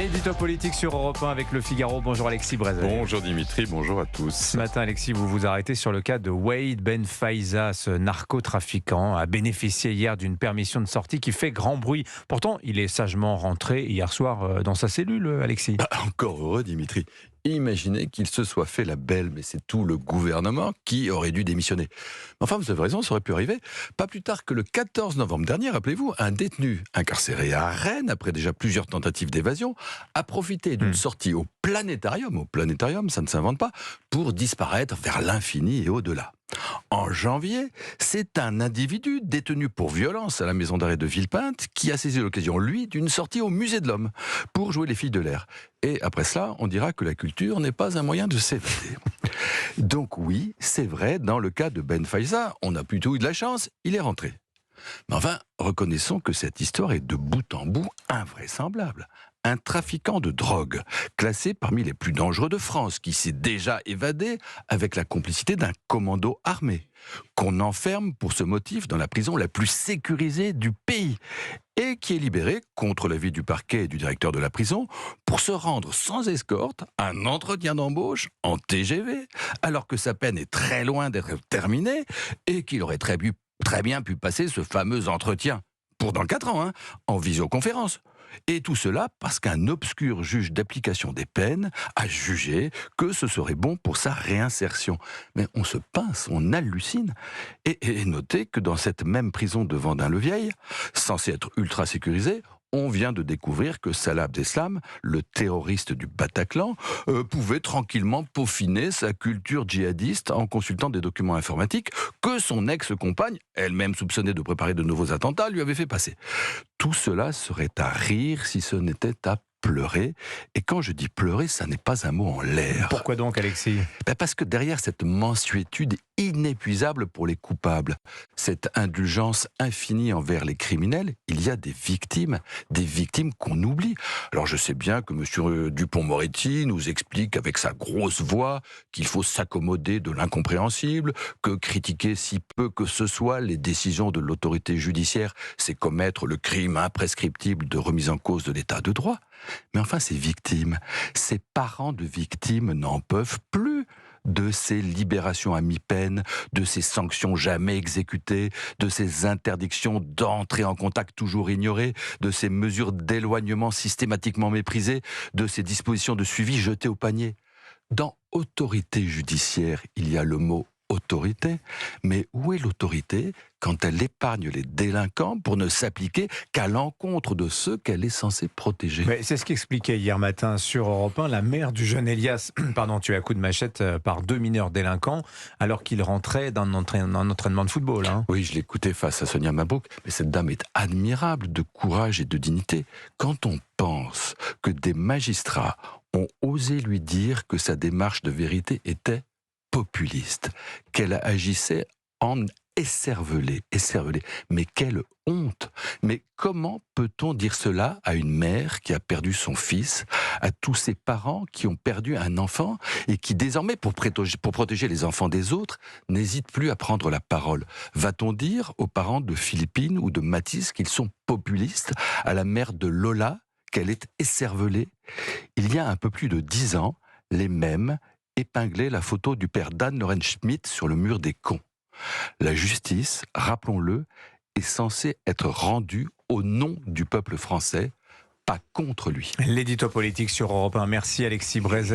L'édito politique sur Europe 1 avec Le Figaro. Bonjour Alexis Brézet. Bonjour Dimitri, bonjour à tous. Ce matin, Alexis, vous vous arrêtez sur le cas de Wade Ben Faiza. Ce narcotrafiquant a bénéficié hier d'une permission de sortie qui fait grand bruit. Pourtant, il est sagement rentré hier soir dans sa cellule, Alexis. Encore heureux Dimitri. Imaginez qu'il se soit fait la belle, mais c'est tout le gouvernement qui aurait dû démissionner. Enfin, vous avez raison, ça aurait pu arriver. Pas plus tard que le 14 novembre dernier, rappelez-vous, un détenu incarcéré à Rennes, après déjà plusieurs tentatives d'évasion, a profité d'une sortie au planétarium, ça ne s'invente pas, pour disparaître vers l'infini et au-delà. En janvier, c'est un individu détenu pour violence à la maison d'arrêt de Villepinte qui a saisi l'occasion, lui, d'une sortie au musée de l'Homme pour jouer les filles de l'air. Et après cela, on dira que la culture n'est pas un moyen de s'évader. Donc oui, c'est vrai, dans le cas de Ben Faiza, on a plutôt eu de la chance, il est rentré. Mais enfin, reconnaissons que cette histoire est de bout en bout invraisemblable. Un trafiquant de drogue, classé parmi les plus dangereux de France, qui s'est déjà évadé avec la complicité d'un commando armé, qu'on enferme pour ce motif dans la prison la plus sécurisée du pays, et qui est libéré, contre l'avis du parquet et du directeur de la prison, pour se rendre sans escorte à un entretien d'embauche en TGV, alors que sa peine est très loin d'être terminée, et qu'il aurait très bien pu passer ce fameux entretien, pour dans 4 ans, en visioconférence. Et tout cela parce qu'un obscur juge d'application des peines a jugé que ce serait bon pour sa réinsertion. Mais on se pince, on hallucine. Et notez que dans cette même prison de Vendin-le-Vieil, censée être ultra sécurisée, on vient de découvrir que Salah Abdeslam, le terroriste du Bataclan, pouvait tranquillement peaufiner sa culture djihadiste en consultant des documents informatiques que son ex-compagne, elle-même soupçonnée de préparer de nouveaux attentats, lui avait fait passer. Tout cela serait à rire si ce n'était à pleurer. Et quand je dis pleurer, ça n'est pas un mot en l'air. Pourquoi donc, Alexis ? Parce que derrière cette mansuétude inépuisable pour les coupables, cette indulgence infinie envers les criminels, il y a des victimes qu'on oublie. Alors je sais bien que M. Dupond-Moretti nous explique avec sa grosse voix qu'il faut s'accommoder de l'incompréhensible, que critiquer si peu que ce soit les décisions de l'autorité judiciaire, c'est commettre le crime imprescriptible de remise en cause de l'état de droit. Mais enfin, ces victimes, ces parents de victimes n'en peuvent plus de ces libérations à mi-peine, de ces sanctions jamais exécutées, de ces interdictions d'entrer en contact toujours ignorées, de ces mesures d'éloignement systématiquement méprisées, de ces dispositions de suivi jetées au panier. Dans autorité judiciaire, il y a le mot autorité, mais où est l'autorité quand elle épargne les délinquants pour ne s'appliquer qu'à l'encontre de ceux qu'elle est censée protéger? Mais c'est ce qu'expliquait hier matin sur Europe 1 la mère du jeune Elias, tué à coups de machette par 2 mineurs délinquants alors qu'il rentrait d'un entraînement de football. Oui, je l'écoutais face à Sonia Mabrouk, mais cette dame est admirable de courage et de dignité. Quand on pense que des magistrats ont osé lui dire que sa démarche de vérité était populiste, qu'elle agissait en écervelée. Mais quelle honte! Mais comment peut-on dire cela à une mère qui a perdu son fils, à tous ses parents qui ont perdu un enfant et qui désormais, pour protéger les enfants des autres, n'hésitent plus à prendre la parole? Va-t-on dire aux parents de Philippine ou de Mathis qu'ils sont populistes, à la mère de Lola qu'elle est écervelée? Il y a un peu plus de 10 ans, les mêmes épingler la photo du père d'Anne Lorraine Schmitt sur le mur des cons. La justice, rappelons-le, est censée être rendue au nom du peuple français, pas contre lui. L'édito politique sur Europe 1. Merci Alexis Brézet.